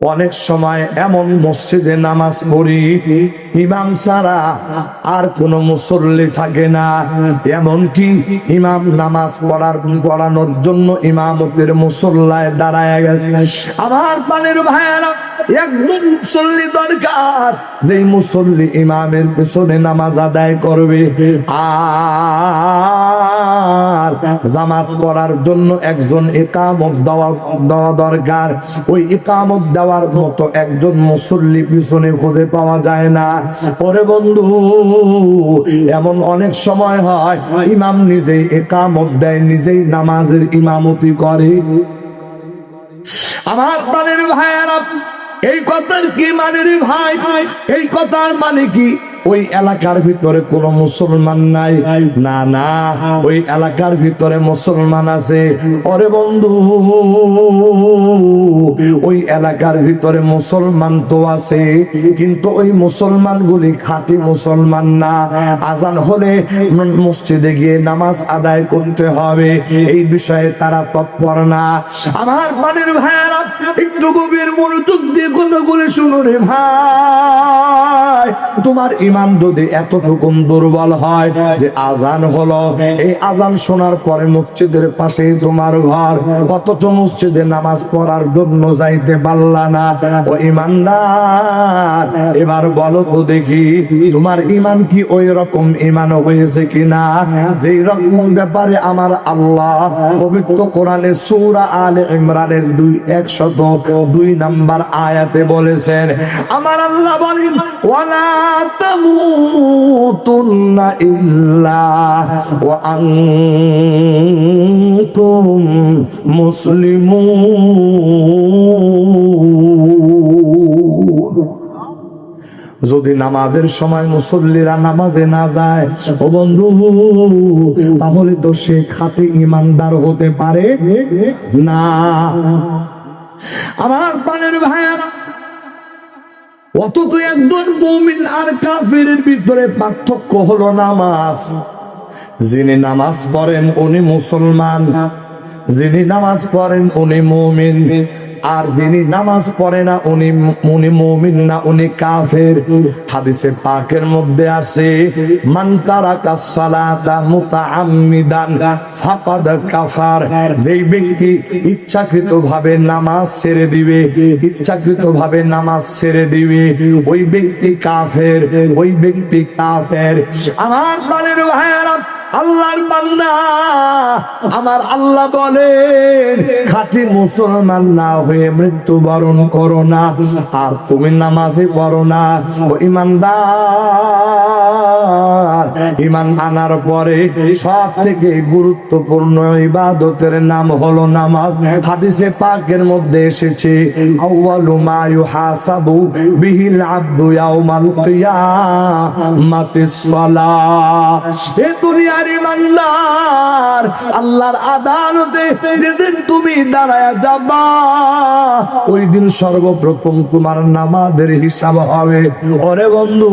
অনেক সময় এমন মসজিদে নামাজ পড়ি ইমাম ছাড়া আর কোনো মুসল্লি থাকে না, এমনকি ইমাম নামাজ পড়ানোর জন্য ইমামতের মুসল্লায় দাঁড়ায় গেছে। আমার পানের ভাইয়েরা, একজন মুসল্লি দরকার, যেই মুসল্লি ইমামের পেছনে নামাজ আদায় করবে। আর জামাত পড়ার জন্য একজন ইকামত দেওয়া দরকার। ওই ইকামত দেওয়ার মতো একজন মুসল্লি পিছনে খুঁজে পাওয়া যায় না। ওরে বন্ধু, এমন অনেক সময় হয় ইমাম নিজেই ইকামত দেয়, নিজেই নামাজের ইমামতি করে। আমার প্রাণের ভাইয়েরা, এই কথার কি মানে রে ভাই? এই কথার মানে কি ওই এলাকার ভিতরে কোনো মুসলমান নাই? না না, ওই এলাকার ভিতরে মুসলমান আছে। ওরে বন্ধু, ওই এলাকার ভিতরে মুসলমান তো আছে, কিন্তু ওই মুসলমানগুলি খাঁটি মুসলমান না। আজান হলে মসজিদে গিয়ে নামাজ আদায় করতে হবে, এই বিষয়ে তারা তৎপর না। আমার পানের ভাইয়েরা, একটু গভীর মনোযোগ দিয়ে কথাগুলো শুনো রে ভাই। তোমার ইমান যদি এতটুকু দুর্বল হয় যে আজান হলো, এই আজান শোনার পরে মসজিদের পাশে তোমার ঘর, অথচ মসজিদে নামাজ পড়ার জন্য যাইতে পারলা না, ও ইমানদার, এবার বলো তো দেখি তোমার ইমান কি ওই রকম ইমান হয়েছে কিনা যেই রকম ব্যাপারে আমার আল্লাহ পবিত্র কোরআনে সূরা আলে ইমরানের 102 নম্বর আয়াতে বলেছেন। আমার আল্লাহ বলেন, ওয়ালা তামুতুন্না ইল্লা ওয়া আনতুম মুসলিমুন। যদি নামাজের সময় মুসল্লিরা নামাজে না যায় ও বন্ধু, তাহলে তো সে খাঁটি ইমানদার হতে পারে না। আমার প্রাণের ভাইয়েরা, অথচ একজন মুমিন আর কাফেরের ভিতরে পার্থক্য হলো নামাজ। যিনি নামাজ পড়েন উনি মুসলমান, যিনি নামাজ পড়েন উনি মুমিন, আর যিনি নামাজ পড়ে না উনি মুমিন না, উনি কাফের। হাদিসে পাকের মধ্যে আছে, মান তারাকাস সালাতা মুতাআম্মিদান ফাকাদ কাফার। যেই ব্যক্তি ইচ্ছাকৃতভাবে নামাজ ছেড়ে দিবে, ইচ্ছাকৃতভাবে নামাজ ছেড়ে দিবে, ওই ব্যক্তি কাফের, ওই ব্যক্তি কাফের। আমার প্রাণের ভাইয়েরা, আল্লাহর বান্দা, আমার আল্লাহ বলেন, খাঁটি মুসলমান না হয়ে মৃত্যুবরণ করো না, আর তুমি নামাজে পড়ো না। ও ইমানদার, ইমান আনার পরে সব থেকে গুরুত্বপূর্ণ ইবাদতের নাম হলো নামাজ। হাদিসে পাকের মধ্যে এসেছে, আউয়ালু মা ইউহাসাবু বিহিল আবদু ইয়াউমাল কিয়ামাতিস সালাহ। এ দুনিয়ার ইমানদার, আল্লাহর আদালতে যেদিন তুমি দাঁড়ায়া যাবা, ওই দিন সর্বপ্রথম তোমার নামাজের হিসাব হবে। ওরে বন্ধু,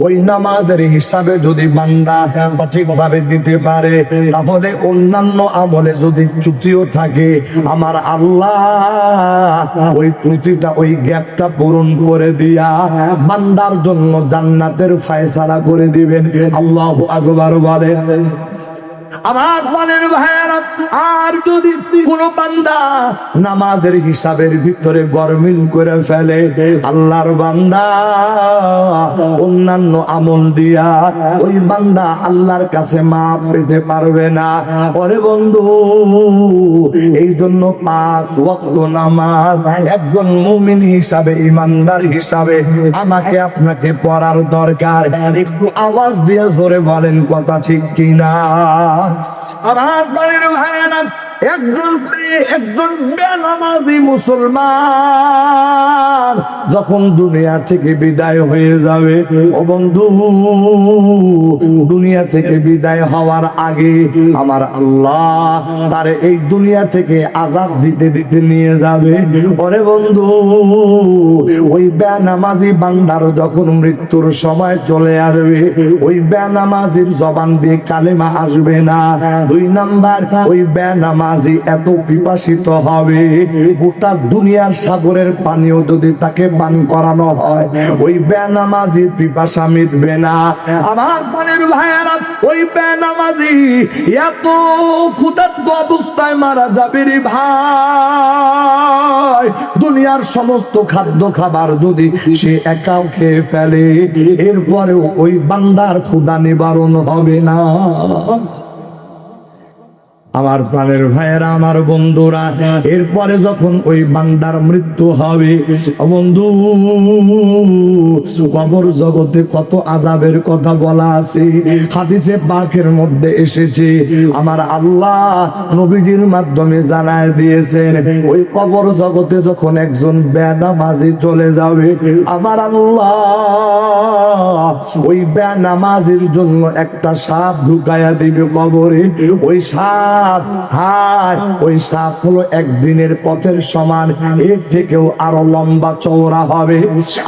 ওই নামাজের হিসাবে যদি বান্দা সঠিকভাবে দিতে পারে, তাহলে অন্যান্য আমলে যদি ত্রুটিও থাকে, আমার আল্লাহ ওই ত্রুটিটা, ওই গ্যাপটা পূরণ করে দিয়া বান্দার জন্য জান্নাতের ফয়সালা করে দিবেন। আল্লাহু আকবার বলেন। আমার মনের ভাইয়েরা, আর যদি কোন বান্দা নামাজের হিসাবের ভিতরে গরমিল করে ফেলে, আল্লাহর বান্দা অন্যান্য আমল দিয়া ওই বান্দা আল্লাহর কাছে মাপ পেতে পারবে না। ওরে বন্ধু, এই জন্য 5 ওয়াক্ত নামাজ একজন মুমিন হিসাবে, ইমানদার হিসাবে আমাকে আপনাকে পড়ার দরকার। একটু আওয়াজ দিয়ে জোরে বলেন কথা ঠিক কিনা? আমার বাড়ির ভাইয়েরা, একজন বেনামাজি মুসলমান যখন দুনিয়া থেকে বিদায় হয়ে যাবে, ও বন্ধু দুনিয়া থেকে বিদায় হওয়ার আগে আমার আল্লাহ তার এই দুনিয়া থেকে আযাব দিতে দিতে নিয়ে যাবে। ওরে বন্ধু, ওই বেনামাজি বান্দার যখন মৃত্যুর সময় চলে আসবে, ওই বেনামাজির জবান দিয়ে কালেমা আসবে না। 2 নাম্বার, ওই বেনামাজি এত পিপাসিত হবে, গোটা দুনিয়ার সাগরের পানিও যদি তাকে পান করানো হয়, ওই বেনামাজির পিপাসা মিটবে না। আমার পানির ভাইয়ারা, ওই বেনামাজি এত ক্ষুধার্ত অবস্থায় মারা যাবে রে ভাই, দুনিয়ার সমস্ত খাদ্য খাবার যদি সে একাও খেয়ে ফেলে, এরপরেও ওই বান্দার ক্ষুধা নিবারণ হবে না। আমার প্রাণের ভাইয়েরা, আমার বন্ধুরা, এরপরে যখন ওই বান্দার মৃত্যু হবে, বন্ধু কবর জগতে কত আযাবের কথা বলা আছে, হাদিসে পাকের মধ্যে এসেছে। আমার আল্লাহ নবীজির মাধ্যমে জানায় দিয়েছেন, ওই কবর জগতে যখন একজন বেনামাজি চলে যাবে, আমার আল্লাহ ওই বেনামাজির জন্য একটা সাপ ঢুকায়া দিবে কবরে। ওই সাপ, হায়, ওই সাপ হলো একদিনের পথের সমান, এর থেকেও আরো লম্বা চওড়া হবে।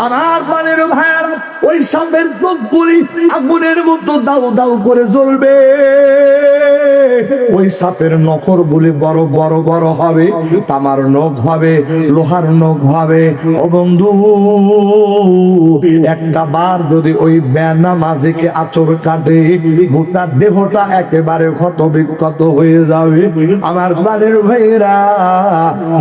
আমার প্রাণের ভাইয়ার, ওই সাপের চোখগুলি আগুনের মতো দাউ দাউ করে জ্বলবে, ওই সাপের নখর গুলি বড় বড় বড় হবে, তামার নখ হবে, লোহার নখ হবে। ও বন্ধু, একটা বার যদি ওই বেনামাজিকে আঁচড় কাটে, গোটা দেহটা একেবারে ক্ষত বিক্ষত হয়ে যাবে। আমার প্রাণের ভাইয়েরা,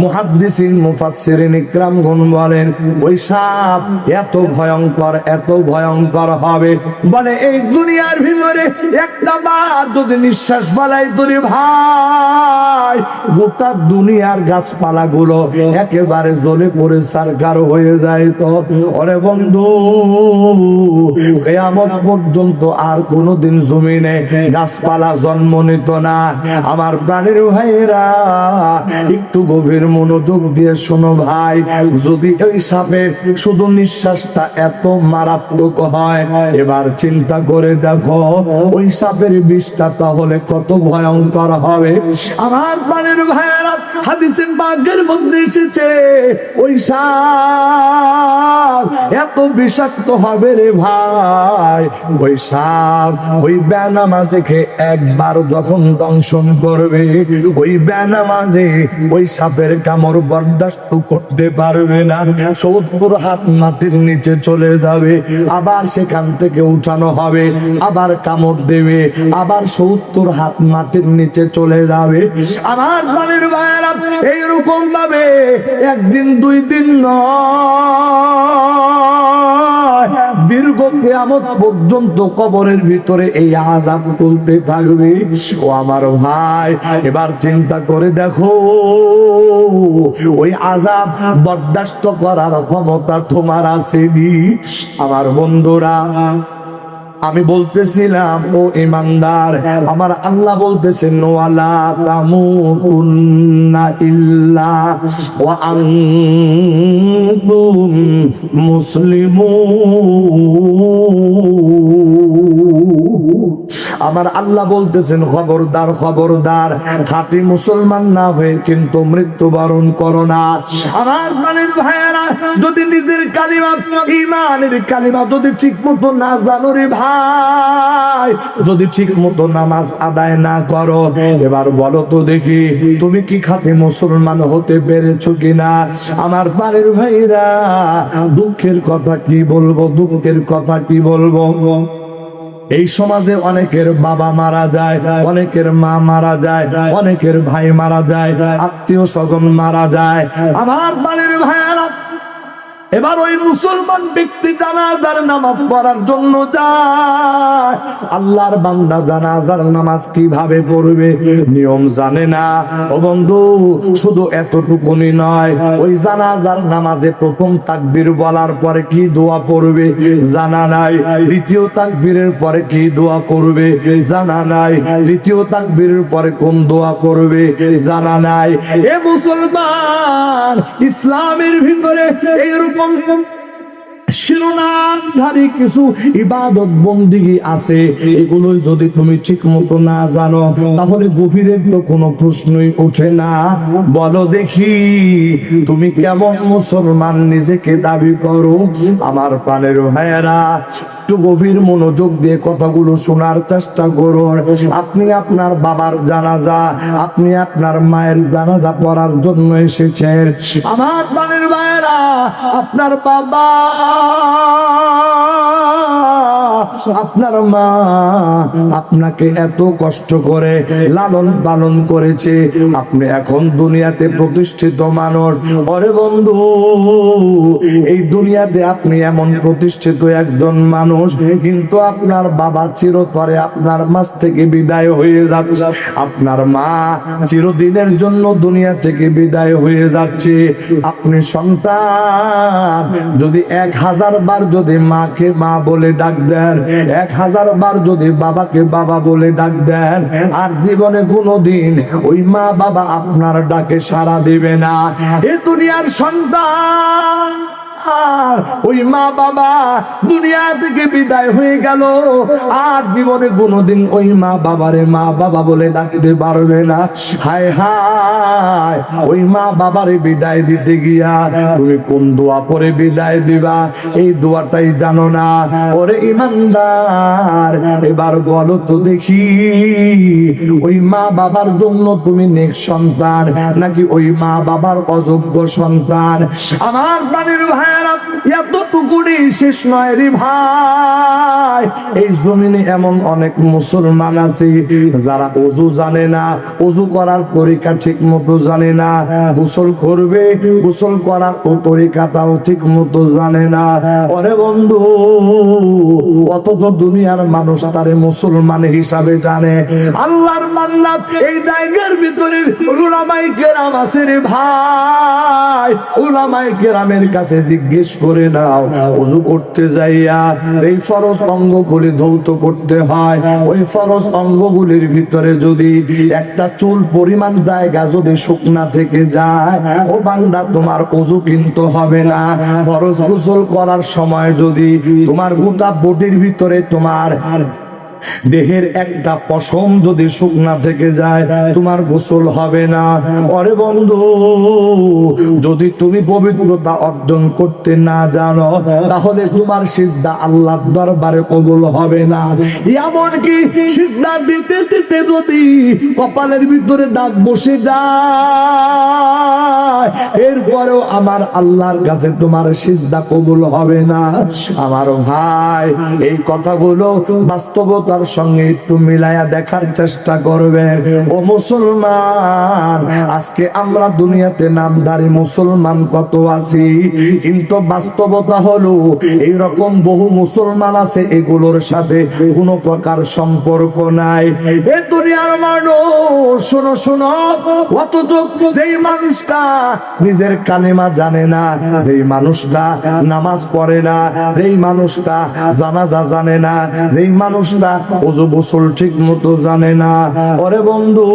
মুহাদ্দিসিন মুফাসসিরিন ইকরামগণ বলেন, ওই সাপ এত ভয়ঙ্কর, এত ভয়ঙ্কর হবে, বলে এই দুনিয়ার ভিতরে একটা বার যদি নিঃশ্বাস ফেলাই তোরে ভাই, গোটা দুনিয়ার গাছপালা গুলো একেবারে জ্বলে পড়ে ছারখার হয়ে যায়। তো ওরে বন্ধু, কিয়ামত পর্যন্ত আর কোনোদিন জমিনে গাছপালা জন্ম নিত না। আমার প্রাণের ভাইয়েরা, একটু গভীর মনোযোগ দিয়ে শোনো ভাই, যদি ওই সাপের শুধু নিঃশ্বাসটা এত মারাত্মক হয়, এবার চিন্তা করে দেখো ওই সাপের বিষটা তাহলে কত ভয়ঙ্কর হবে। আমার প্রাণের ভাইয়েরা, হাদিসে পাকের মধ্যে এসেছে, ওই সাপ এত বিষাক্ত হবে রে ভাই, ওই সাপ ওই বেনামাজিকে একবার যখন দংশন করবে, ওই বেনামাজি ওই সাপের কামড় বরদাস্ত করতে পারবে না, 70 হাত মাটির নিচে চলে যাবে, আবার সেখান থেকে উঠানো হবে, আবার কামড় দেবে, আবার 70 হাত মাটির নিচে চলে যাবে। আমার প্রাণের ভাইয়েরা, এইরকম ভাবে একদিন 2 দিন নয়, দীর্ঘ কিয়ামত পর্যন্ত কবরের ভিতরে এই আযাব চলতে থাকবে। ও আমার ভাই, এবার চিন্তা করে দেখো, ওই আযাব বরদাস্ত করার ক্ষমতা তোমার আসেনি। আমার বন্ধুরা, আমি বলতেছিলাম, ও ইমানদার, আমার আল্লাহ বলতেছেন, ওয়ালা তামুতুন্না ইল্লা ওয়া আনতুম মুসলিমুন। আমার আল্লাহ বলতেছেন, খবরদার খবরদার, খাঁটি মুসলমান না হয়ে কিন্তু মৃত্যুবরণ করো না। আমার প্রাণের ভাইয়েরা, যদি নিজের কালিমা, ঈমানের কালিমা যদি ঠিক মতো না জানো রে ভাই, যদি ঠিক মতো নামাজ আদায় না করো, এবার বলো তো দেখি তুমি কি খাঁটি মুসলমান হতে পেরেছো কিনা। আমার প্রাণের ভাইয়েরা, দুঃখের কথা কি বলবো, দুঃখের কথা কি বলবো, এই সমাজে অনেকের বাবা মারা যায়, অনেকের মা মারা যায়, অনেকের ভাই মারা যায়, আত্মীয় স্বজন মারা যায়। আমার বাড়ির ভাইয়েরা, এবার ওই মুসলমান ব্যক্তি জানাজার নামাজ পড়ার জন্য যায়, আল্লাহর বান্দা জানাজার নামাজ কিভাবে পড়বে নিয়ম জানে না। ও বন্ধু, শুধু এতটুকুনি নয়, ওই জানাজার নামাজে প্রথম তাকবীর বলার পরে কি দোয়া পড়বে জানা নাই, দ্বিতীয় তাকবীরের পরে কি দোয়া পড়বে জানা নাই, তৃতীয় তাকবীরের পরে কোন দোয়া পড়বে জানা নাই। এ মুসলমান, ইসলামের ভিতরে এইরকম এবং শিরোনামধারী কিছু ইবাদত বন্দিগি আছে, এগুলো যদি তুমি ঠিক মতো না জানো তাহলে গভীরের তো কোনো প্রশ্নই ওঠে না। বলো দেখি তুমি কেমন মুসলমান নিজেকে দাবি করো? আমার প্রাণের ভাইয়েরা, একটু গভীর মনোযোগ দিয়ে কথাগুলো শোনার চেষ্টা করুন। আপনি আপনার বাবার জানাজা, আপনি আপনার মায়ের জানাজা পড়ার জন্য এসেছেন। আমার প্রাণের ভাইয়েরা, আপনার বাবা, আপনার মা আপনাকে এত কষ্ট করে লালন পালন করেছে, আপনি এখন দুনিয়াতে প্রতিষ্ঠিত মানুষ। ওরে বন্ধু, এই দুনিয়াতে আপনি এমন প্রতিষ্ঠিত একজন মানুষ, কিন্তু আপনার বাবা চিরতরে আপনার মাঝ থেকে বিদায় হয়ে যাচ্ছে, আপনার মা চিরদিনের জন্য দুনিয়া থেকে বিদায় হয়ে যাচ্ছে। আপনি সন্তান, যদি 1000 বার যদি মাকে মা বলে ডাক দেন, 1000 বার যদি বাবাকে বাবা বলে ডাক দেন, আর জীবনে কোনোদিন ওই মা বাবা আপনার ডাকে সাড়া দিবে না। এ দুনিয়ার সন্তান, আর ওই মা বাবা দুনিয়া থেকে বিদায় হয়ে গেল, আর জীবনে কোনোদিন ওই মা বাবারে মা বাবা বলে ডাকতে পারবে না। হায় হায়, ওই মা বাবারে বিদায় দিতে গিয়া তুমি কোন দোয়া করে বিদায় দিবা, এই দোয়াটাই জানো না। ওরে ইমানদার, এবার বলো তো দেখি, ওই মা বাবার জন্য তুমি নেক সন্তান নাকি ওই মা বাবার অযোগ্য সন্তান? আমার প্রাণের ভাই, এতটুকুনি শেষ নয় রে ভাই। এই জমিনে এমন অনেক মুসলমান আছে যারা ওযু জানে না, ওযু করার তরিকা ঠিক মতো জানে না, গোসল করবে, গোসল করার ও তরিকাটাও ঠিক মতো জানে না। ওরে বন্ধু, অথচ দুনিয়ার মানুষ তারে মুসলমান হিসাবে জানে। আল্লাহর বান্দা, এই জায়গার ভিতরে উলামায়ে কেরাম আছে রে ভাই। উলামায়ে কেরামের কাছে জিজ্ঞেস করে নাও, ওযু করতে যাইয়া এই ফরজ অঙ্গগুলি ধৌত করতে হয়, ওই ফরজ অঙ্গগুলির ভিতরে যদি একটা চুল পরিমাণ জায়গা যদি শুকনা থেকে যায়, ও বান্দা তোমার ওযু কিন্তু হবে না। ফরজ গোসল করার সময় যদি তোমার গোটা বডির ভিতরে তোমার দেহের একটা পশম যদি শুকনা থেকে যায়, তোমার গোসল হবে না। ওরে বন্ধু, যদি তুমি পবিত্রতা অর্জন করতে না জানো, তাহলে তোমার সিজদা আল্লাহর দরবারে কবুল হবে না। এমনকি সিজদা দিতে দিতে যদি কপালের ভিতরে দাগ বসে যায়, এরপরেও আমার আল্লাহর কাছে তোমার সিজদা কবুল হবে না। আমার ভাই, এই কথাগুলো বাস্তবতার সঙ্গে একটু মিলায়া দেখার চেষ্টা করবেন। ও মুসলমান, আজকে আমরা দুনিয়াতে নামধারী মুসলমান কত আছি, কিন্তু বাস্তবতা হলো এইরকম বহু মুসলমান আছে, এগুলোর সাথে কোনো প্রকার সম্পর্ক নাই। এই দুনিয়ার মানুষ, শোনো শোনো, অথচ যেই মানুষটা নিজের কালেমা জানে না, যেই মানুষটা নামাজ পড়ে না, যেই মানুষটা জানাজা জানে না, যেই মানুষটা ওযু গোসল ঠিক মতো জানে না, ওরে বন্ধু,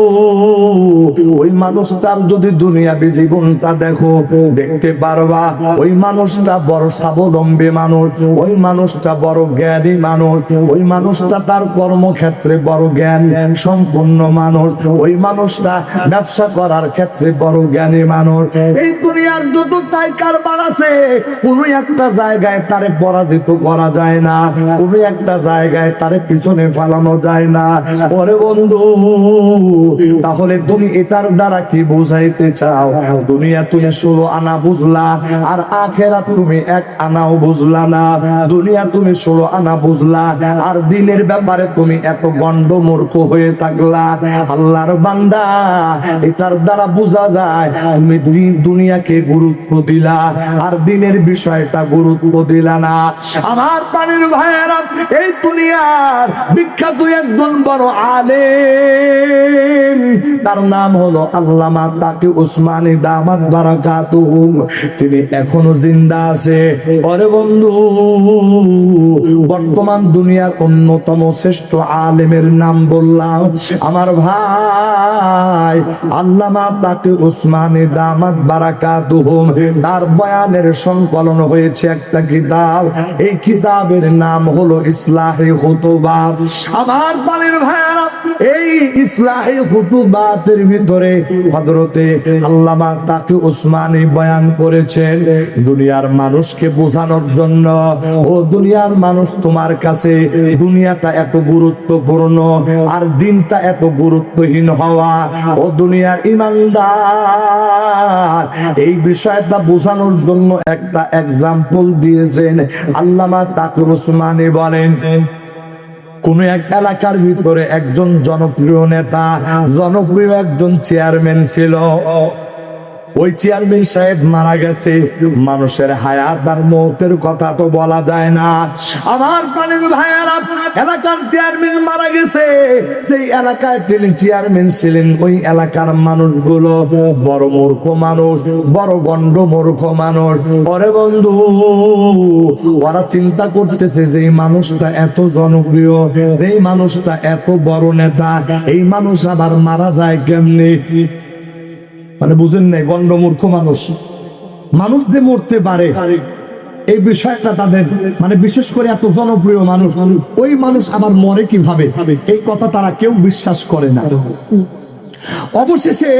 ওই মানুষটার যদি দুনিয়াবি জীবনটা দেখো, দেখতে পারবা ওই মানুষটা বড় স্বাবলম্বী মানুষ, ওই মানুষটা বড় জ্ঞানী মানুষ, ওই মানুষটা তার কর্মক্ষেত্রে বড় জ্ঞান সম্পন্ন মানুষ, ওই মানুষটা ব্যবসা করার ক্ষেত্রে বড় জ্ঞানী মানুষ। এই দুনিয়ার যত তাই কারবার আছে, কোনো একটা জায়গায় তারে পরাজিত করা যায় না, কোনো একটা জায়গায় তারে পিছনে ফালানো যায় না। ওরে বন্ধু, তাহলে তুমি এটার দ্বারা কি বুঝাইতে চাও? দুনিয়া তুমি 16 আনা বুঝলা, আর আখিরাত তুমি 1 আনাও বুঝলা না। দুনিয়া তুমি 16 আনা বুঝলা, আর দিনের ব্যাপারে তুমি এত গন্ড মূর্খ হয়ে থাকলা। আল্লাহর বান্দা, এটার দ্বারা বোঝা যায় তুমি দুনিয়াকে গুরুত্ব দিলা, আর দিনের বিষয়টা গুরুত্ব দিলা না। আমার প্রাণের ভাইয়েরা, এই দুনিয়ার বিখ্যাত একজন বড় আলেম, তার নাম হলো আল্লামা তাকি উসমানী দামাত বারাকাতুহু। তিনি এখনো জিন্দা আছে। ওরে বন্ধু, বর্তমান দুনিয়ার অন্যতম শ্রেষ্ঠ আলেমের নাম বললাম, আমার ভাই আল্লামা তাকি উসমানী দামাত বারাকাতুহু। তার বয়ানের সংকলন হয়েছে একটা কিতাব, এই কিতাবের নাম হলো ইসলাহি খুতুবাত। আমার বাড়ির ভাইরা, এই ইসলাহি খুতুবাতের ভিতরে হযরতে আল্লামা তাকি উসমানী বয়ান করেছেন দুনিয়ার মানুষকে বোঝানোর জন্য, ও দুনিয়ার মানুষ, তোমার কাছে দুনিয়াটা এত গুরুত্বপূর্ণ আর দিনটা এত গুরুত্বহীন হওয়া, ও দুনিয়ার ইমানদার, এই বিষয়টা বোঝানোর জন্য একটা এক্সাম্পল দিয়েছেন। আল্লামা তাকি উসমানী বলেন, কোন এক এলাকার ভিতরে একজন জনপ্রিয় নেতা, জনপ্রিয় একজন চেয়ারম্যান ছিল। ওই চেয়ারম্যান সাহেব মারা গেছে। মানুষের হায়াত আর মৌতের কথা তো বলা যায় না। আমার প্রাণের ভাইয়ারা, এলাকার চেয়ারম্যান মারা গেছে। সেই এলাকায় তিনি চেয়ারম্যান ছিলেন, ওই এলাকার মানুষগুলো বড় মূর্খ মানুষ, বড় গন্ড মূর্খ মানুষ। ওরে বন্ধু, ওরা চিন্তা করতেছে যে এই মানুষটা এত জনপ্রিয়, যেই মানুষটা এত বড় নেতা, এই মানুষ আবার মারা যায় কেমনে? মানে বুঝেন নাই, গন্ড মূর্খ মানুষ, মানুষ যে মরতে পারে এই বিষয়টা তাদের, মানে বিশেষ করে এত জনপ্রিয় মানুষ, ওই মানুষ আবার মরে কিভাবে, এই কথা তারা কেউ বিশ্বাস করে না। অবশেষে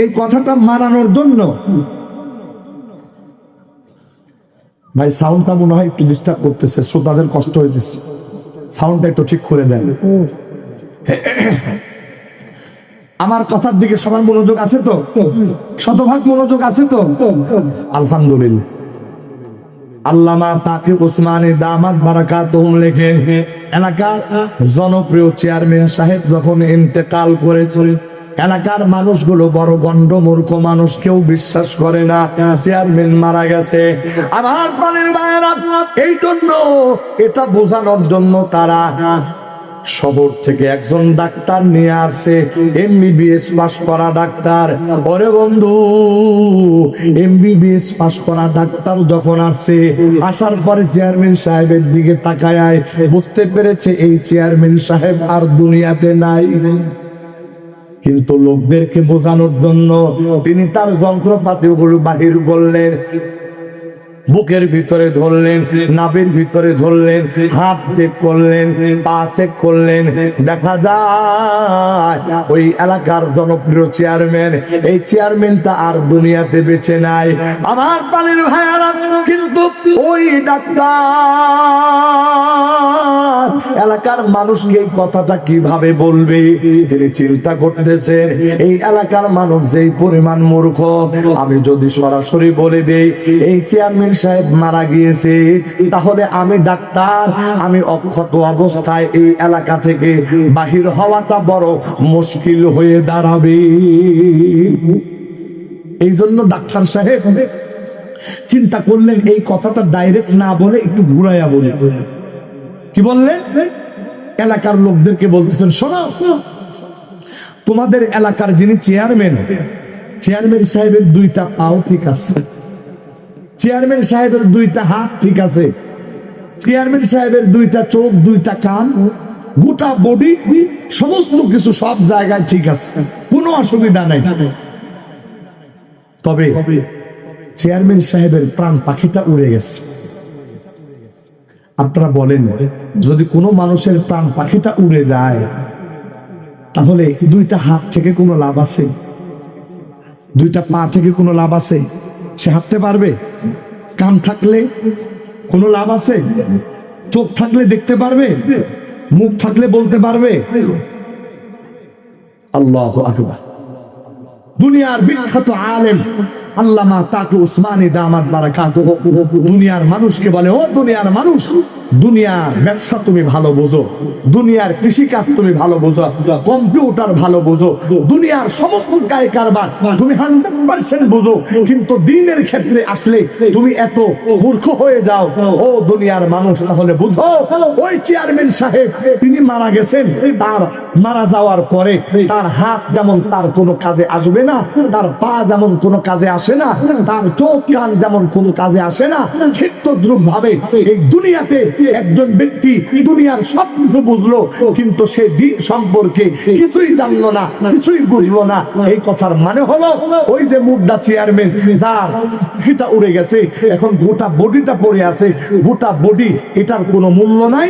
এই কথাটা মানানোর জন্য, ভাই সাউন্ডটা মনে হয় একটু ডিস্টার্ব করতেছে, শ্রোতাদের কষ্ট হইতেছে, সাউন্ডটা একটু ঠিক করে দেন। আমার কথার দিকে সবার মনোযোগ আছে তো? শতভাগ মনোযোগ আছে তো? আলহামদুলিল্লাহ। আল্লামা তাকি উসমানী দামাত বারাকাতুহু লেখেন, এলাকার জনপ্রিয় চেয়ারম্যান সাহেব যখন ইন্তেকাল করেছিল, এলাকার মানুষগুলো বড় গন্ড মূর্খ মানুষ, কেউ বিশ্বাস করে না চেয়ারম্যান মারা গেছে। আমার প্রাণের ভাইয়েরা, এই জন্য এটা বোঝানোর জন্য তারা শহর থেকে একজন ডাক্তার নিয়ে আসছে, এমবিবিএস পাস করা ডাক্তার। ওরে বন্ধু, এমবিবিএস পাস করা ডাক্তার যখন আসছে, আসার পরে চেয়ারম্যান সাহেবের দিকে তাকায়, বুঝতে পেরেছে এই চেয়ারম্যান সাহেব আর দুনিয়াতে নাই। কিন্তু লোকদেরকে বোঝানোর জন্য তিনি তার যন্ত্রপাতিগুলো বাহির করলেন, বুকের ভিতরে ধরলেন, নাভির ভিতরে ধরলেন, হাত চেক করলেন, পা চেক করলেন, দেখা যায় ওই এলাকার জনপ্রিয় চেয়ারম্যান, এই চেয়ারম্যানটা আর দুনিয়াতে বেঁচে নাই। আমার প্রাণের ভাইয়ারা, কিন্তু ওই ডাক্তার এলাকার মানুষকে এই কথাটা কিভাবে বলবে, তিনি চিন্তা করতেছেন এই এলাকার মানুষ যেই পরিমাণ মূর্খ, আমি যদি সরাসরি বলে দেই এই চেয়ারম্যান সাহেব মারা গিয়েছে, তাহলে আমি ডাক্তার, আমি অক্ষত অবস্থায় এই এলাকা থেকে বাহির হওয়াটা বড় মুশকিল হয়ে দাঁড়াবে। এই জন্য ডাক্তার সাহেব চিন্তা করলেন এই কথাটা ডাইরেক্ট না বলে একটু ঘুরাইয়া বলে। কি বললেন? এলাকার লোকদেরকে বলতেছেন, শোনো, তোমাদের এলাকার যিনি চেয়ারম্যান, চেয়ারম্যান সাহেবের দুইটা পাও ঠিক আছে, চেয়ারম্যান সাহেবের দুইটা হাত ঠিক আছে, চেয়ারম্যান সাহেবের দুইটা চোখ, দুইটা কান, গোটা বডি, সমস্ত কিছু সব জায়গায় ঠিক আছে, কোনো অসুবিধা নাই। তবে চেয়ারম্যান সাহেবের প্রাণ পাখিটা উড়ে গেছে। আপনারা বলেন, যদি কোনো মানুষের প্রাণ পাখিটা উড়ে যায়, তাহলে দুইটা হাত থেকে কোনো লাভ আছে? দুইটা পা থেকে কোনো লাভ আছে? সে হাঁটতে পারবে? কান থাকলে কোনো লাভ আছে? চোখ থাকলে দেখতে পারবে? মুখ থাকলে বলতে পারবে? আল্লাহু আকবার। দুনিয়ার বিখ্যাত আলেম আল্লামা তাকি উসমানী দামাত বারাকাতুহু দুনিয়ার মানুষকে বলে, ও দুনিয়ার মানুষ, দুনিয়ার ব্যবসা তুমি ভালো বোঝো, দুনিয়ার কৃষিকাজ তুমি ভালো বোঝো, কম্পিউটার ভালো বোঝো, দুনিয়ার সমস্ত কায় কারবার তুমি 100% বোঝো, কিন্তু দিনের ক্ষেত্রে আসলে তুমি এত মূর্খ হয়ে যাও। ও দুনিয়ার মানুষ, তাহলে বুঝো ওই চেয়ারম্যান সাহেব তিনি মারা গেছেন, তার মারা যাওয়ার পরে তার হাত যেমন তার কোনো কাজে আসবে না, তার পা যেমন কোনো কাজে আসে না, তার চোখ কান যেমন কোনো কাজে আসে না, ঠিক তদ্রুপ ভাবে এই দুনিয়াতে একজন ব্যক্তি দুনিয়ার সবকিছু বুঝলো, কিন্তু সে দিন সম্পর্কে কিছুই জানলো না, কিছুই বুঝলো না। এই কথার মানে হলো ওই যে মুদ্রা চেয়ারম্যান যার এটা উড়ে গেছে, এখন গোটা বডিটা পড়ে আছে, গোটা বডি, এটার কোনো মূল্য নাই।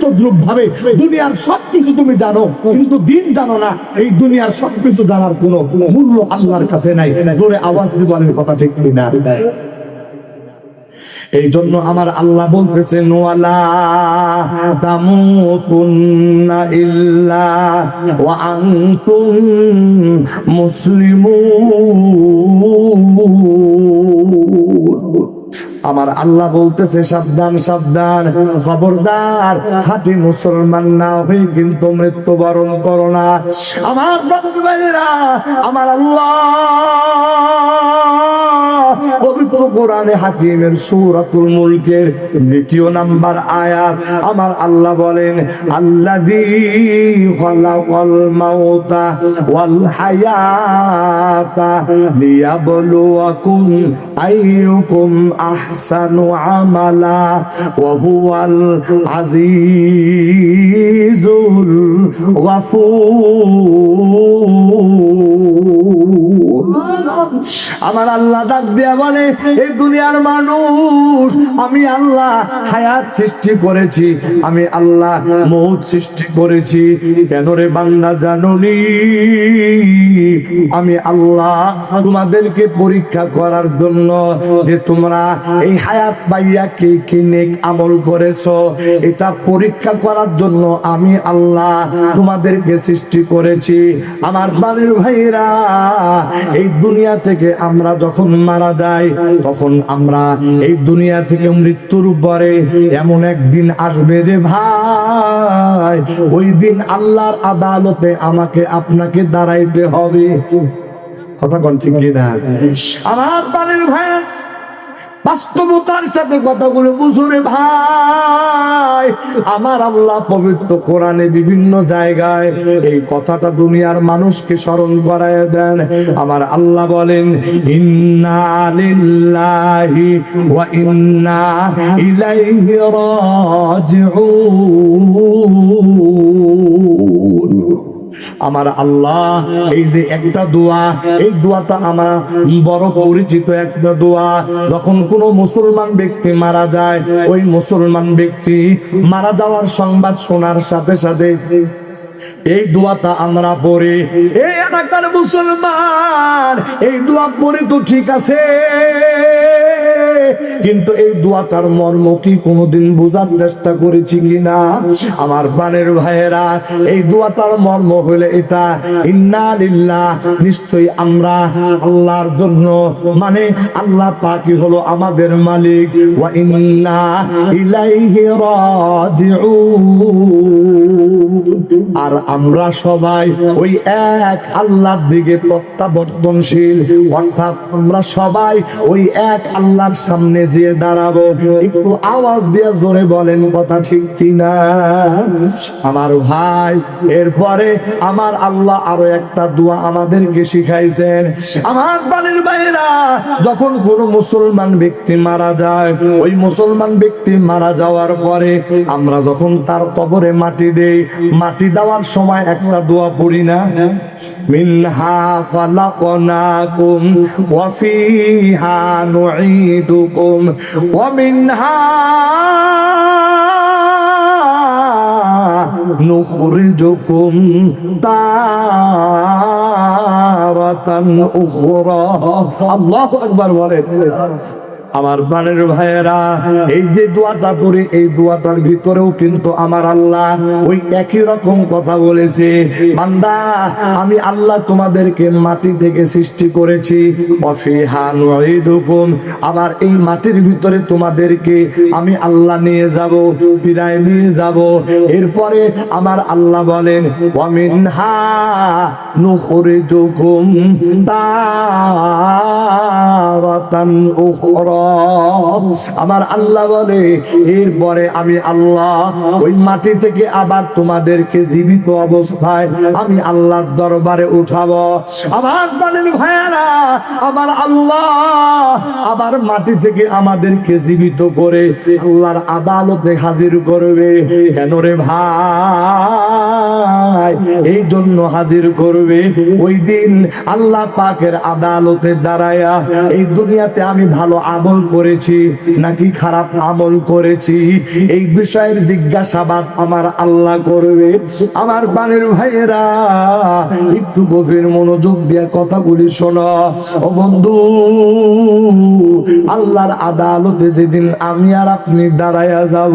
তদ্রুপ ভাবে দুনিয়ার সবকিছু তুমি জানো, কিন্তু দিন জানো না। এই দুনিয়ার সবকিছু জানার কোনো মূল্য আল্লাহর কাছে নাই। জোরে আওয়াজ দিয়ে বলেন কথা ঠিক না? এই জন্য আমার আল্লাহ বলতেছেন, ওয়ালা তামুতুন্না ইল্লা ওয়া আনতুম মুসলিমুন। আমার আল্লাহ বলতেছে, সাবধান সাবধান, খবরদার, খাঁটি মুসলমান না হয়ে কিন্তু মৃত্যুবরণ করো না। আমার বন্ধু ভাইরা, আমার আল্লাহ পবিত্র কোরআনে হাকিমের সূরাতুল মুলকের ২ নাম্বার আয়াত আমার আল্লাহ বলেন, আল্লাযী খালাকাল মাউতা ওয়াল হায়াতা লিয়াবলুয়াকুম আইয়ুকুম আহসানু আমালা ওয়া হুয়াল আজিজুল গফুর। আমার আল্লাহ ডাক দিয়া বলে, এই দুনিয়ার মানুষ, আমি আল্লাহ হায়াত সৃষ্টি করেছি, আমি আল্লাহ মউত সৃষ্টি করেছি। কেন রে বান্দা জানোনি? আমি আল্লাহ তোমাদেরকে পরীক্ষা করার জন্য, যে তোমরা এই হায়াত পাইয়া কে কে নেক আমল করেছো, এটা পরীক্ষা করার জন্য আমি আল্লাহ তোমাদেরকে সৃষ্টি করেছি। আমার বাড়ির ভাইরা, এই দুনিয়া থেকে আমরা যখন মারা যাই, তখন আমরা এই দুনিয়া থেকে মৃত্যুর পরে এমন একদিন আসবে রে ভাই, ওই দিন আল্লাহর আদালতে আমাকে আপনাকে দাঁড়াইতে হবে। কথা কোন ঠিক কিনা? আমার বাড়ির ভাই, বাস্তবতার সাথে কথাগুলো বুঝুরে ভাই। আমার আল্লাহ পবিত্র কোরআনে বিভিন্ন জায়গায় এই কথাটা দুনিয়ার মানুষকে স্মরণ করায় দেন। আমার আল্লাহ বলেন, ইন্না লিল্লাহি ওয়া ইন্না ইলাইহি রাজিউন। আমার আল্লাহ এই যে একটা দোয়া, এই দোয়াটা আমার বড় পরিচিত একটা দোয়া। যখন কোনো মুসলমান ব্যক্তি মারা যায়, ওই মুসলমান ব্যক্তি মারা যাওয়ার সংবাদ শোনার সাথে সাথে এই দোয়াটা আমরা পড়ি। এই এলাকার মুসলমান এই দোয়া পড়ি তো ঠিক আছে, কিন্তু এই দোয়াটার মর্ম কি কোনোদিন বোঝার চেষ্টা করেছি কিনা? আমার প্রাণের ভাইয়েরা, এই দোয়াটার মর্ম হলে এটা, ইন্না লিল্লাহ, নিশ্চয়ই আমরা আল্লাহর জন্য, মানে আল্লাহ পাকই হলো আমাদের মালিক, ওয়া ইন্না ইলাইহি রাজিউন, আর আমরা সবাই ওই এক আল্লাহর দিকে প্রত্যাবর্তনশীল, অর্থাৎ আমরা সবাই ওই এক আল্লাহর সামনে যেয়ে দাঁড়াবো। একটু আওয়াজ দিয়ে জোরে বলেন কথা ঠিক কিনা? আমার ভাই, এরপরে আমার আল্লাহ আরো একটা দোয়া আমাদেরকে শিখাইছেন। আমার বাড়ির ভাইরা, যখন কোন মুসলমান ব্যক্তি মারা যায়, ওই মুসলমান ব্যক্তি মারা যাওয়ার পরে আমরা যখন তার কবরে মাটি দেই, মাটি দেওয়ার সময় একটা দোয়া পড়ি না? মিনহা খালাকনাকুম ওয়া ফিহা নুঈদুকুম ওয়া মিনহা নুখরিজুকুম তারাতান উখরা। আল্লাহু আকবার বলেন। আমার প্রাণের ভাইয়েরা, এই যে দোয়াটা পড়ে এই দোয়াটার ভিতরেও কিন্তু আমার আল্লাহ ওই একই রকম কথা বলেছে, বান্দা আমি আল্লাহ তোমাদেরকে মাটি থেকে সৃষ্টি করেছি, ওয়াফিহা নুঈদুকুম, আবার এই মাটির ভিতরে তোমাদেরকে আমি আল্লাহ নিয়ে যাব, ফিরায় নিয়ে যাব। এরপরে আমার আল্লাহ বলেন ওয়ামিনহা নুখরিজুকুম তারাতান উখরা, আমার আল্লাহ বলে এরপরে আমি আল্লাহ ওই মাটি থেকে আবার তোমাদেরকে জীবিত অবস্থায় আমি আল্লাহর দরবারে উঠাবো। আমার প্রাণের ভাইয়েরা, আমার আল্লাহ আবার মাটি থেকে আমাদেরকে জীবিত করে আল্লাহর আদালতে হাজির করবে। কেন রে ভাই? এই জন্য হাজির করবে, ওই দিন আল্লাহ পাকের আদালতে দাঁড়ায়া এই দুনিয়াতে আমি ভালো আমল করেছি নাকি খারাপ আমল করেছি এই বিষয়ের জিজ্ঞাসাবাদ আমার আল্লাহ করবে। আমার প্রাণের ভাইয়েরা, একটু গভীর মনোযোগ দিয়ে কথাগুলি শোনো। ও বন্ধু, আল্লাহর আদালতে যেদিন আমি আর আপনি দাঁড়ায়া যাব,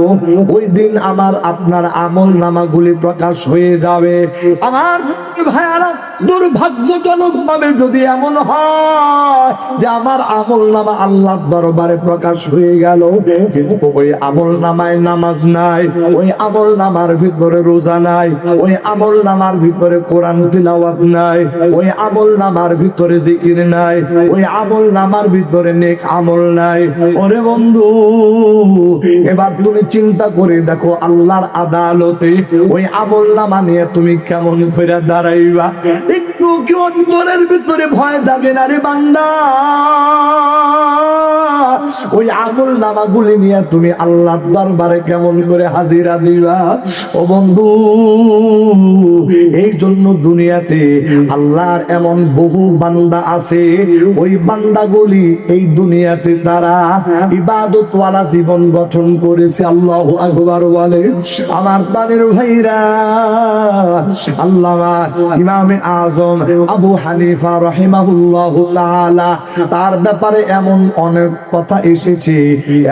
ওই দিন আমার আপনার আমল নামাগুলি প্রকাশ হয়ে যাবে। আমার ভাইয়ারা, দুর্ভাগ্যজনক ভাবে যদি এমন হয় যে আমার আমল নামা আল্লাহর দরবারে প্রকাশ হয়ে গেল, কিন্তু ওই আমল নামায় নামাজ নাই, ওই আমল নামার ভিতরে রোজা নাই, ওই আমল নামার ভিতরে কোরআন তিলাওয়াত নাই, ওই আমল নামার ভিতরে জিকির নাই, ওই আমল নামার ভিতরে নেক আমল নাই, ওরে বন্ধু এবার তুমি চিন্তা করে দেখো আল্লাহর আদালতে ওই আমল নামা নিয়ে তুমি কেমন করে দাঁড়াইবা? একটু কি অন্তরের ভিতরে ভয় জাগে না রে বান্দা? ওই আমল নামাগুলি নিয়ে তুমি আল্লাহর দরবারে কেমন করে হাজিরা দিবা? ও বন্ধু, এই জন্য দুনিয়াতে আল্লাহর এমন বহু বান্দা আছে, ওই বান্দাগুলি এই দুনিয়াতে তারা ইবাদতওয়ালা জীবন গঠন করেছে। আল্লাহু আকবার বলে। আমার প্রাণের ভাইরা, আল্লামা ইমামে আজম আবু হানিফা রাহিমাহুল্লাহু তাআলা, তার ব্যাপারে এমন অনেক কথা এসেছে,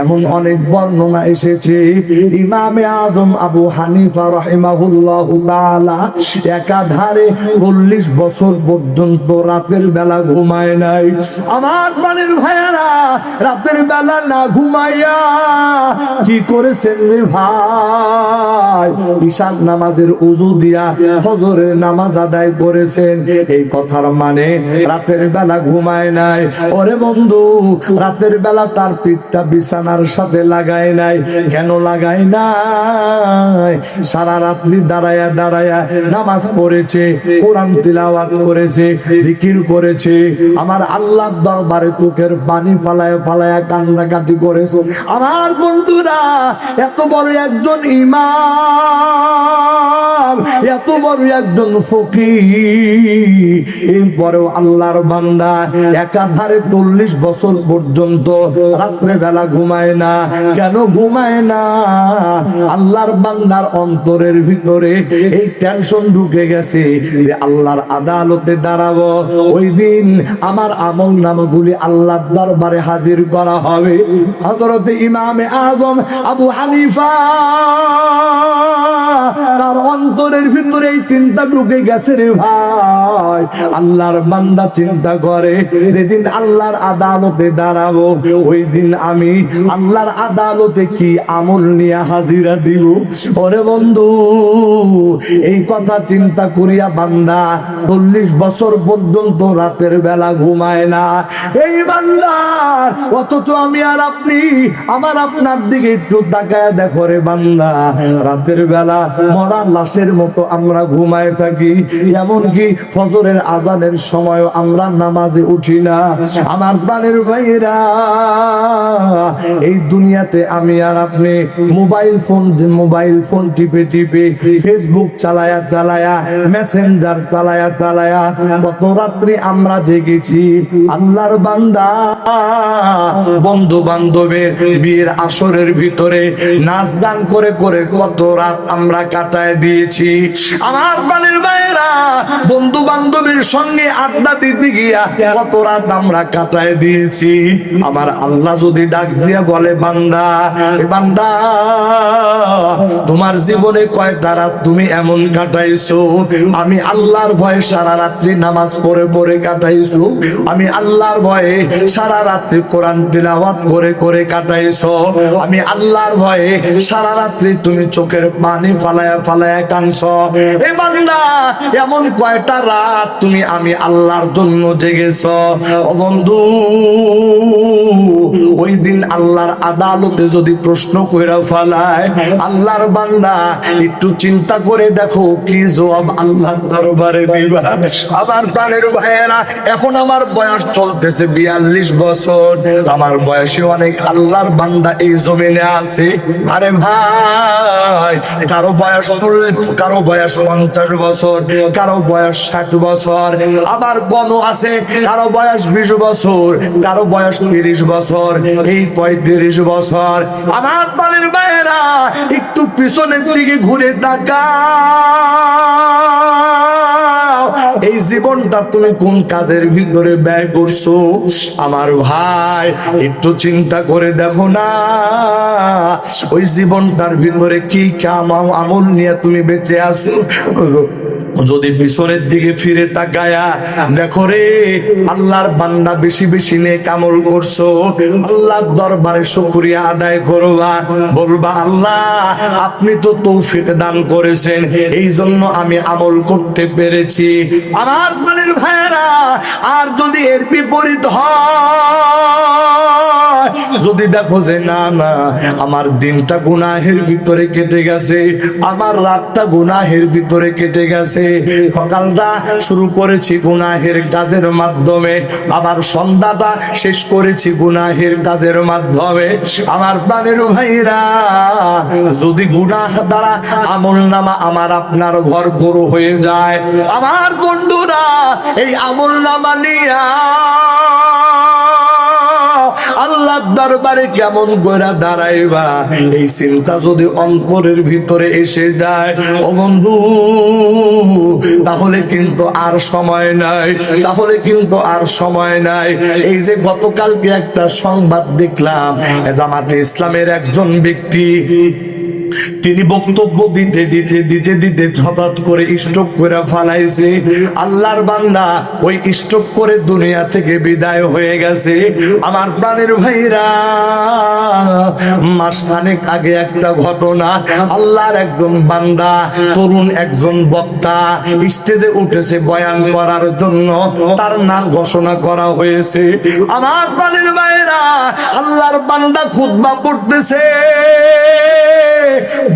এমন অনেক বর্ণনা এসেছে। ইমামে আজম আবু হানিফা রাহিমাহুল্লাহু তাআলা একাধারে 40 বছর পর্যন্ত রাতের বেলা ঘুমায় নাই। আমার প্রাণের ভাইয়েরা, রাতের বেলা না ঘুমাইয়া কি করেছেন রে ভাই? ঈশার নামাজের ওযু দিয়া ফজরের নামাজ আদায় করেছেন। এই কথার মানে রাতের বেলা ঘুমায় নাই। ওরে বন্ধু, রাতের বেলা তার পিঠটা বিছানার সাথে লাগায় নাই। কেন লাগায় নাই? সারা রাত্রি দাঁড়ায়া দাঁড়ায়া নামাজ পড়েছে, কোরআন তিলাওয়াত করেছে, জিকির করেছে, আমার আল্লাহর দরবারে চোখের পানি ফালায়া ফালায়া কান্নাকাটি করেছে। আমার বন্ধুরা, এত বড় একজন ইমাম, এত বড় একজন ফকির, এরপরেও আল্লাহর বান্দা একাধারে 40 বছর পর্যন্ত রাত্রে বেলা ঘুমায় না। কেন ঘুমায় না? আল্লাহর বান্দার অন্তরের ভিতরে এই টেনশন ঢুকে গেছে যে আল্লাহর আদালতে দাঁড়াবো, ওই দিন আমার আমল নামাগুলি আল্লাহর দরবারে হাজির করা হবে। হযরত ইমামে আজম আবু হানিফা, তার অন্তরের ভিতরে এই চিন্তা ঢুকে গেছে রে ভাই। আল্লাহর বান্দা চিন্তা করে যেদিন আল্লাহর আদালতে দাঁড়াবো, ওই দিন আমি আল্লাহর আদালতে কি আমল নিয়ে হাজিরা দিব। ওরে বন্ধু, এই কথা চিন্তা করিয়া বান্দা 40 বছর পর্যন্ত রাতের বেলা ঘুমায় না। এই বান্দার, অথচ আমি আর আপনি, আমার আপনার দিকে একটু তাকায় দেখো রে বান্দা, রাতের বেলা মরা লাশের মতো আমরা ঘুমায় থাকি। এমনকি ফজরের আজানের সময় আমরা নামাজে উঠি না। আমার প্রাণের ভাইয়েরা, এই দুনিয়াতে আমি আর আপনি মোবাইল ফোন টিপে টিপে, ফেসবুক চালায়া চালায়া, মেসেঞ্জার চালায়া চালায়া কত রাত্রি আমরা জেগেছি। আল্লাহর বান্দা, বন্ধু বান্ধবের বিয়ের আসরের ভিতরে নাচ গান করে করে কত রাত আমরা কাটায় দিয়েছি। আমার প্রাণের ভাইরা, বন্ধু বান্ধবের সঙ্গে আড্ডা দিতে গিয়া কত রাত আমরা কাটায় দিয়েছি। আমার আল্লাহ যদি ডাক দিয়া বলে, বান্দা বান্দা তোমার জীবনে কয়টা রাত তুমি এমন কাটাইছো, আমি আল্লাহর ভয়ে সারা রাত্রি নামাজ পড়ে পড়ে কাটাইছো, আমি আল্লাহর ভয়ে সারা রাত্রি কোরআন তিলাওয়াত করে করে কাটাইছো, আমি আল্লাহর ভয়ে সারা রাত্রি তুমি চোখের পানি ফালায়া ফালায়া কাঁদছো, এ বান্দা এমন কয়টা রাত তুমি আমি আল্লাহর জন্য জেগেছো। ও বন্ধু, ওই দিন আল্লাহর আদালতে যদি প্রশ্ন কইরা ফালায়, আল্লাহর বান্দা একটু চিন্তা করে দেখো কি জবাব আল্লাহর দরবারে দিবা। আমার প্রাণের ভাইয়েরা, এখন আমার বয়স চলতেছে 42 বছর, আমার বয়সে অনেক আল্লাহর বান্দা এই জমিনে আছে। আরে ভাই, কারো বয়স 50 বছর, কারো বয়স 60 বছর, আবার কমও আছে, কারো বয়স 20 বছর, কারো বয়স 30 বছর, এই 35 বছর। আমার প্রাণের ভাইয়েরা, একটু পিছনের দিকে ঘুরে তাকাও, এই জীবনটা তুমি কোন কাজের ভিতরে ব্যয় করছো? আমার ভাই, একটু চিন্তা করে দেখো না, ওই জীবনটার ভিতরে কি আমল নিয়ে তুমি বেঁচে আছো। যদি পিছনের দিকে ফিরে তাকায়া দেখো রে, আল্লাহর বান্দা বেশি বেশি নেক আমল করছো, আল্লাহর দরবারে শুকরিয়া আদায় করবা, বলবা আল্লাহ আপনি তো তৌফিক দান করেছেন, এই জন্য আমি আমল করতে পেরেছি। আমার প্রাণের ভাইয়েরা, আর যদি এর বিপরীত হয়, যদি দেখো যে না না, আমার দিনটা গুনাহের ভিতরে কেটে গেছে, আমার রাতটা গুনাহের ভিতরে কেটে গেছে, সকালটা শুরু করেছি গুনাহের কাজের মাধ্যমে, আবার সন্ধ্যাটা শেষ করেছি গুনাহের কাজের মাধ্যমে। আমার প্রাণের ভাইরা, যদি গুনাহ দ্বারা আমলনামা আমার আপনার ভরপুর হয়ে যায়, আমার বন্ধুরা এই আমলনামা নিয়া আল্লাহর দরবারে কেমন করে দাঁড়াইবা, এই চিন্তা যদি অন্তরের ভিতরে এসে যায়, ও বন্ধু, তাহলে কিন্তু আর সময় নাই, তাহলে কিন্তু আর সময় নাই। এই যে গতকালকে একটা সংবাদ দেখলাম, জামাতে ইসলামের একজন ব্যক্তি, তিনি বক্তব্য দিতে দিতে দিতে দিতে হঠাৎ করে স্ট্রোক করে ফালাইছে। আল্লাহর বান্দা ওই স্ট্রোক করে দুনিয়া থেকে বিদায় হয়ে গেছে। আমার প্রাণের ভাইরা, মাসখানেক আগে একটা ঘটনা, আল্লাহর একজন বান্দা, তরুণ একজন বক্তা স্টেজে উঠেছে বয়ান করার জন্য, তার নাম ঘোষণা করা হয়েছে। আমার প্রাণের ভাইরা, আল্লাহর বান্দা খুতবা পড়তেছে,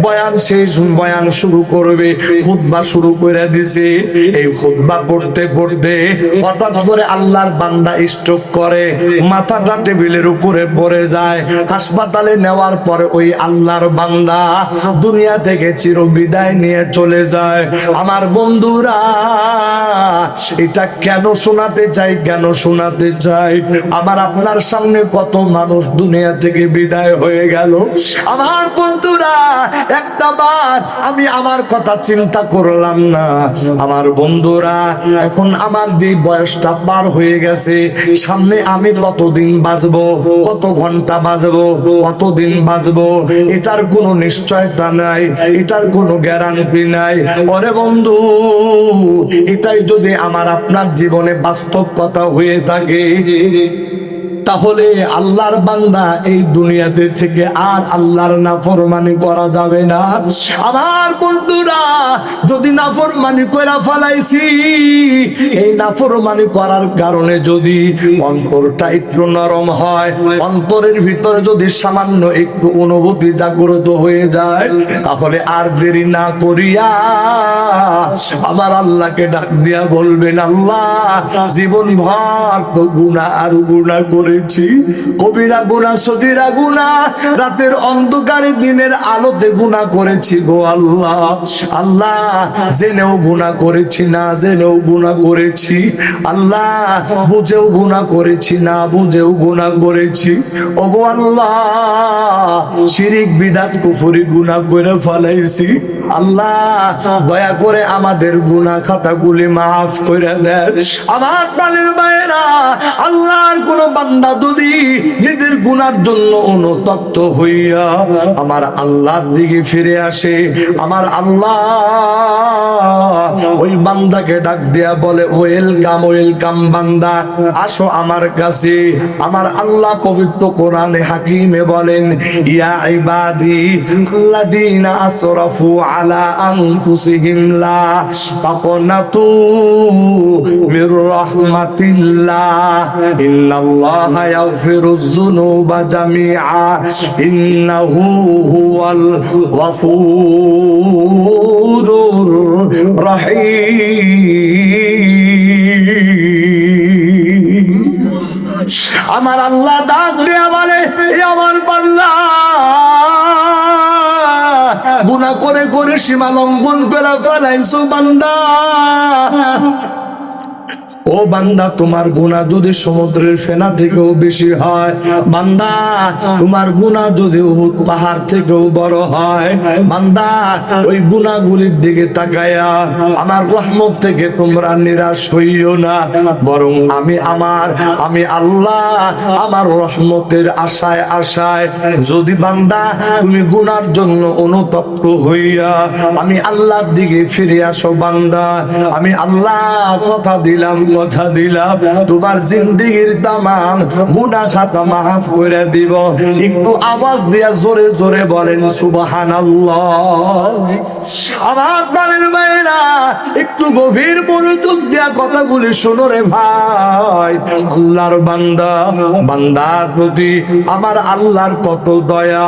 বয়ান শেষ, বয়ান শুরু করবে, খুতবা শুরু করে দিছে। এই খুতবা পড়তে পড়তে হঠাৎ করে আল্লাহর বান্দা স্ট্রোক করে, মাথাটা টেবিলের উপরে পড়ে যায়। হাসপাতালে নেওয়ার পরে ওই আল্লাহর বান্দা দুনিয়া থেকে চিরবিদায় নিয়ে চলে যায়। আমার বন্ধুরা, এটা কেন শোনাতে চাই, কেন শোনাতে চাই? আমার আপনার সামনে কত মানুষ দুনিয়া থেকে বিদায় হয়ে গেল। আমার বন্ধুরা, একটা বার আমি আমার কথা চিন্তা করলাম না। আমার বন্ধুরা, এখন আমার যে বয়সটা পার হয়ে গেছে, সামনে আমি কতদিন বাঁচবো, কত ঘন্টা বাঁচবো, কতদিন বাঁচবো, এটার কোনো নিশ্চয়তা নাই, এটার কোনো গ্যারান্টি নাই। ওরে বন্ধু, এটাই যদি আমার আপনার জীবনে বাস্তব কথা হয়ে থাকে, তাহলে আল্লাহর বান্দা এই দুনিয়াতে থেকে আর আল্লাহর নাফরমানি করা যাবে না। আমার বন্ধুরা, যদি নাফরমানি কইরা ফেলাইছি, এই নাফরমানি করার কারণে যদি অন্তরটা একটু নরম হয়, অন্তরের ভিতরে যদি সামান্য একটু অনুভূতি জাগ্রত হয়ে যায়, তাহলে আর দেরি না করিয়া আমার আল্লাহকে ডাক দিয়া বলবেন, আল্লাহ জীবন ভর তো গুনাহ আর গুনাহ করে করেছি, কবিরা গুনাহ সগীরা গুনাহ রাতের অন্ধকারে দিনের আলোতে গুনাহ করেছি গো আল্লাহ। আল্লাহ জেনেও গুনাহ করেছি, না জেনেও গুনাহ করেছি, আল্লাহ বুঝেও গুনাহ করেছি, না বুঝেও গুনাহ করেছি। ওগো আল্লাহ শিরিক বিদআত কুফরি গুনাহ করে ফেলাইছি। আল্লাহ দয়া করে আমাদের গুনাহ খাতাগুলি মাফ করে দেন। আমার প্রাণের ভাইয়েরা, আল্লাহর কোন বান্দা যদি নিজের গুনার জন্য অনুতপ্ত হইয়া আমার আল্লাহর দিকে ফিরে আসে, আমার আল্লাহ ওই বান্দাকে ডাক দিয়া বলে ওয়েলকাম ওয়েলকাম বান্দা, আসো আমার কাছে। আমার আল্লাহ পবিত্র কোরআনে হাকিমে বলেন ইয়া ইবাদি আল্লাযীনা আসরাফু আলা আনফুসিহিম লা তাকনাতু মির রাহমাতিল্লাহ ইন্নাল্লাহা ইয়াগফিরুয যুনুবা জামিআ ইন্নাহু হুয়াল গফুরুর রহিম। আমার আল্লাহ ডাক দেয়া বলে আমার বান্দা গুনাহ করে করে সীমা লঙ্ঘন করে ফেলাইছো বান্দা। ও বান্দা তোমার গুনাহ যদি সমুদ্রের ফেনা থেকেও বেশি হয়, বান্দা তোমার গুনাহ যদি উহুদ পাহাড় থেকেও বড় হয়, বান্দা ওই গুনাহগুলির দিকে তাকায়া আমার রহমত থেকে তোমরা নিরাশ হইও না, বরং আমি আল্লাহ আমার রহমতের আশায় আশায় যদি বান্দা তুমি গুনার জন্য অনুতপ্ত হইয়া আমি আল্লাহর দিকে ফিরে আসো বান্দা, আমি আল্লাহ কথা দিলাম তোমার জিন্দেগীর তামাম গুনাহ খাতা মাফ করে দিব। একটু আওয়াজ দিয়া জোরে জোরে বলেন সুবহানাল্লাহ। আমার প্রাণের ভাইরা একটু গভীর মনোযোগ দিয়া কথাগুলি শোনো রে ভাই। আল্লাহর বান্দার প্রতি আমার আল্লাহর কত দয়া,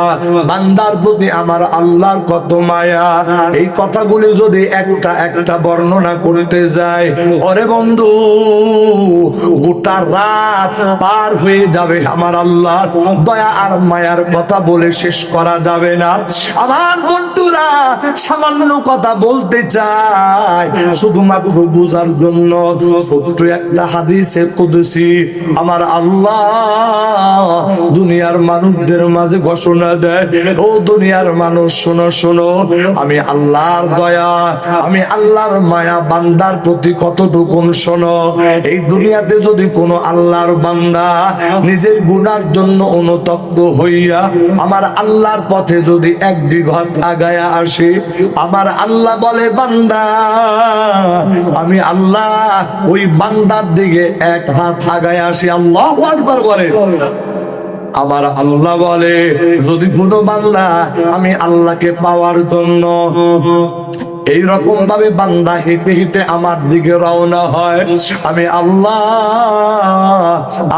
বান্দার প্রতি আমার আল্লাহর কত মায়া, এই কথাগুলি যদি একটা একটা বর্ণনা করতে যায়, ওরে বন্ধু গোটা রাত পার হয়ে যাবে। আমার আল্লাহ দয়া আর মায়ার কথা বলে শেষ করা যাবে না। আমার বন্ধুরা সামান্য কথা বলতে চাই শুধুমাত্র বুঝার জন্য। ছোট্ট একটা হাদিসে কুদসি আমার আল্লাহ দুনিয়ার মানুষদের মাঝে ঘোষণা দেয়, ও দুনিয়ার মানুষ শোনো শোনো, আমি আল্লাহর দয়া আমি আল্লাহর মায়া বান্দার প্রতি কতটুকু শোনো। এই দুনিয়াতে যদি কোনো আল্লাহর বান্দা নিজের গুনার জন্য অনুতপ্ত হইয়া আমার আল্লাহর পথে যদি এক বিঘত আগায়া আসে, আমার আল্লাহ বলে বান্দা আমি আল্লাহ ওই বান্দার দিকে এক হাত আগায় আসি। আল্লাহু আকবার বলে। আমার আল্লাহ বলে যদি কোনো বান্দা আমি আল্লাহকে পাওয়ার জন্য এই রকম ভাবে বান্দা হেঁটে হেঁটে আমার দিকে রওনা হয়, আমি আল্লাহ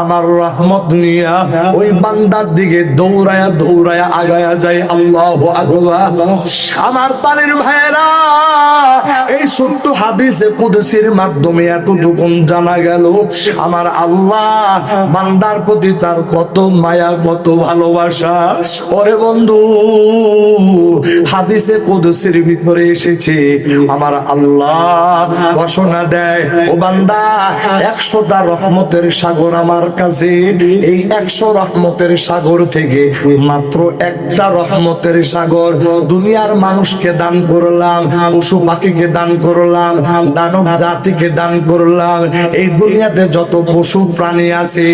আমার রহমত নিয়া ওই বান্দার দিকে দৌড়ায়া দৌড়ায়া আগায়া যায়। আল্লাহু আকবার। আমার পানির ভাইরা এই ছোট্ট হাদিসে কুদসির মাধ্যমে এতটুকু জানা গেল আমার আল্লাহ বান্দার প্রতি তার কত মায়া কত ভালোবাসা। ওরে বন্ধু হাদিসে কুদসির ভিতরে এসেছে আমার আল্লাহ ঘোষণা দেয়, ও বান্দা 100টা রহমতের সাগর আমার কাছে, এই 100 রহমতের সাগর থেকে মাত্র একটা রহমতের সাগর দুনিয়ার মানুষকে দান করলাম, পশু পাখিকে দান করলাম, দানব জাতিকে দান করলাম। এই দুনিয়াতে যত পশু প্রাণী আছে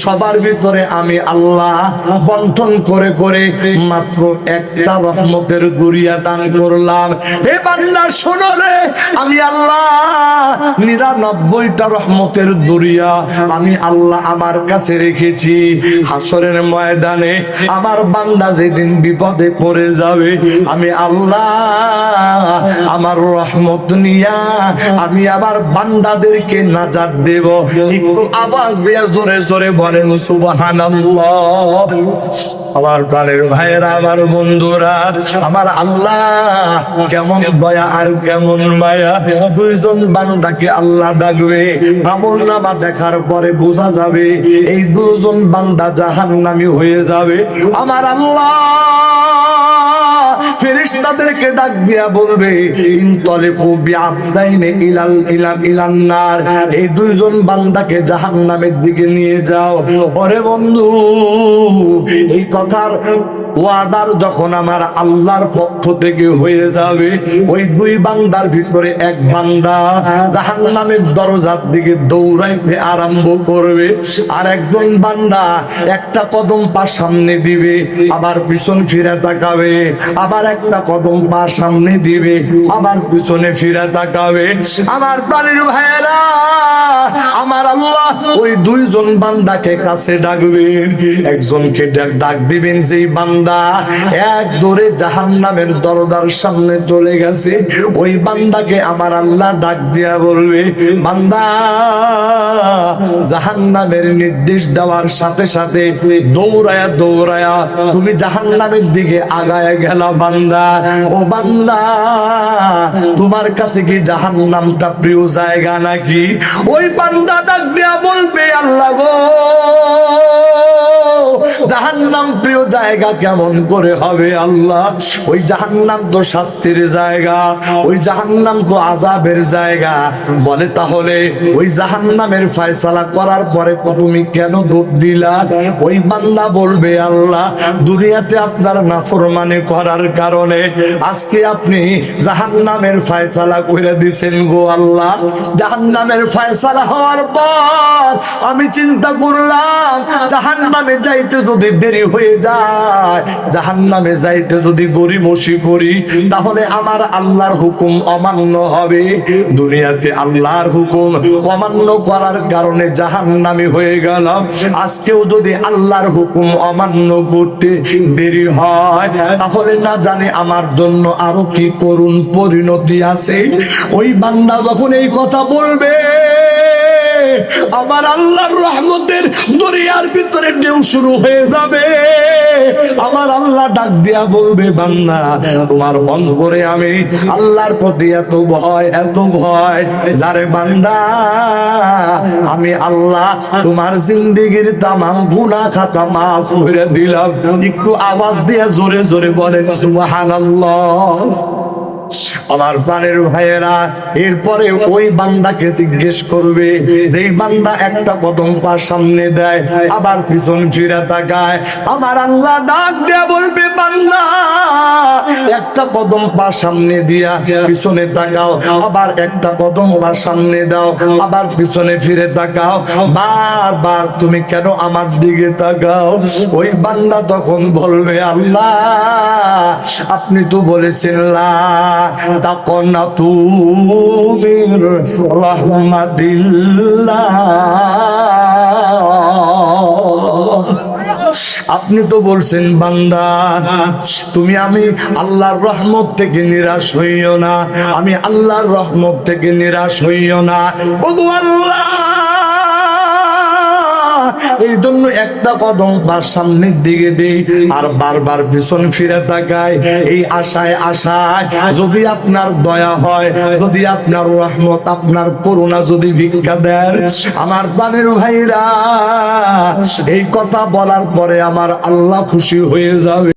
সবার ভিতরে আমি আল্লাহ বন্টন করে করে মাত্র একটা রহমতের দরিয়া দান করলাম। এ বান্দা শোনো রে, আমি আল্লাহ 99টা রহমতের দরিয়া আমি আল্লাহ আমার কাছে রেখেছি। হাসরের ময়দানে আমার বান্দা যেদিন বিপদে পড়ে যাবে আমি আল্লাহ আমার রহমত নিয়া আমি আবার বান্দাদেরকে নাজাত দেব। একটু আওয়াজ দিয়ে জোরে জোরে বলেন সুবহানাল্লাহ। আমার প্রাণের ভাইয়েরা, আমার বন্ধুরা, আমার আল্লাহ কেমন দয়া আর কেমন মায়া। দুইজন বান্দাকে আল্লাহ ডাকবে, আমলনামা দেখার পরে বোঝা যাবে এই দুজন বান্দা জাহান্নামী হয়ে যাবে। আমার আল্লাহ ফেরেশতাদেরকে ডাক দিয়া বলবে ইনতালিকু বিআবদাইনি ইলাল নার, এই দুইজন বান্দাকে জাহান্নামের দিকে নিয়ে যাও। ওরে বন্ধু, এই কথার ওয়াদার যখন আমার আল্লাহর পক্ষ থেকে হয়ে যাবে, ওই দুই বান্দার ভিতরে এক বান্দা জাহান্নামের দরজার দিকে দৌড়াইতে আরম্ভ করবে, আর একজন বান্দা একটা কদম পা সামনে দিবে, আবার পিছন ফিরে তাকাবে, আবার একটা কদম পা সামনে দিবে, আবার পিছনে ফিরে তাকাবে। আমার প্রাণের ভাইয়েরা, আমার আল্লাহ ওই দুইজন বান্দাকে কাছে ডাকবেন। একজনকে ডাক দিবেন যেই বান্দা এক দৌড়ে জাহান্নামের দরজার সামনে চলে গেছে, ওই বান্দাকে আমার আল্লাহ ডাক দিয়া বলবে বান্দা জাহান্নামের নির্দেশ দেওয়ার সাথে সাথে দৌড়ায়া দৌড়ায়া তুমি জাহান্নামের দিকে আগায় গেলা বান্দা। ও বান্দা, তোমার কাছে কি জাহান্নামটা প্রিয় জায়গা নাকি? ওই বান্দা ডাক দিয়া বলবে আল্লাহ গো, জাহান্নাম প্রিয় জায়গা কেমন করে হবে আল্লাহ? ওই জাহান্নাম তো শাস্তির জায়গা, ওই জাহান্নাম তো আযাবের জায়গা। বলে তাহলে ওই জাহান্নামের ফয়সালা করার পরে তুমি কেন দুধ দিলা? ওই বান্দা বলবে আল্লাহ দুনিয়াতে আপনার নাফরমানি করার কারণে আজকে আপনি জাহান্নামের ফয়সালা কইরা দিবেন গো আল্লাহ। জাহান্নামের ফয়সালা হওয়ার পর আমি চিন্তা করলাম জাহান্নামে যাইতে যদি দেরি হয়ে যায়, জাহান্নামে যাইতে যদি গরিমসি করি, তাহলে আমার আল্লাহর হুকুম অমান্য হবে। দুনিয়াতে আল্লাহর হুকুম অমান্য করার কারণে জাহান্নামী হয়ে গেলাম, আজকেও যদি আল্লাহর হুকুম অমান্য করতে দেরি হয়, তাহলে না জানি আমার জন্য আরো কি করুণ পরিণতি আছে। ওই বান্দা যখন এই কথা বলবে, আমার আল্লাহর রহমতের দরিয়ার ভিতরে ঢেউ শুরু হয়ে যাবে। আমার আল্লাহ ডাক দিয়া বলবে বান্দা তোমার অন্তরে আমি আল্লাহর প্রতি এত ভয়, এত ভয়, যারে বান্দা আমি আল্লাহ তোমার জিন্দেগীর তামাম গুনাহ খাতা মাফ করে দিলাম। একটু আওয়াজ দিয়ে জোরে জোরে বলেন সুবহানাল্লাহ। আমার প্রাণের ভাইয়েরা, এরপরে ওই বান্দাকে জিজ্ঞেস করবে, যেই বান্দা একটা কদম পা সামনে দেয় আবার পিছন ফিরে তাকায়, আমার আল্লাহ ডাক দিয়া বলবে বান্দা একটা কদম পা সামনে দিয়া পিছনে তাকাও, আবার একটা কদম পা সামনে দাও, আবার পিছনে ফিরে তাকাও, বারবার তুমি কেন আমার দিকে তাকাও? ওই বান্দা তখন বলবে আল্লাহ আপনি তো বলেছেন লা তাকনাতু মির রাহমাতিল্লাহ, আপনি তো বলছেন বান্দা তুমি আমি আল্লাহর রহমত থেকে নিরাশ হইও না, আমি আল্লাহর রহমত থেকে নিরাশ হইও না। ওগো আল্লাহ, এই জন্য একটা কদম তার সামনের দিকে দেই আর বারবার পিছন ফিরে তাকাই, এই আশায় আশায় যদি আপনার দয়া হয়, যদি আপনার রহমত, আপনার করুণা যদি ভিক্ষা দেন, আমার প্রাণের ভাইরা এই কথা বলার পরে আমার আল্লাহ খুশি হয়ে যাবে।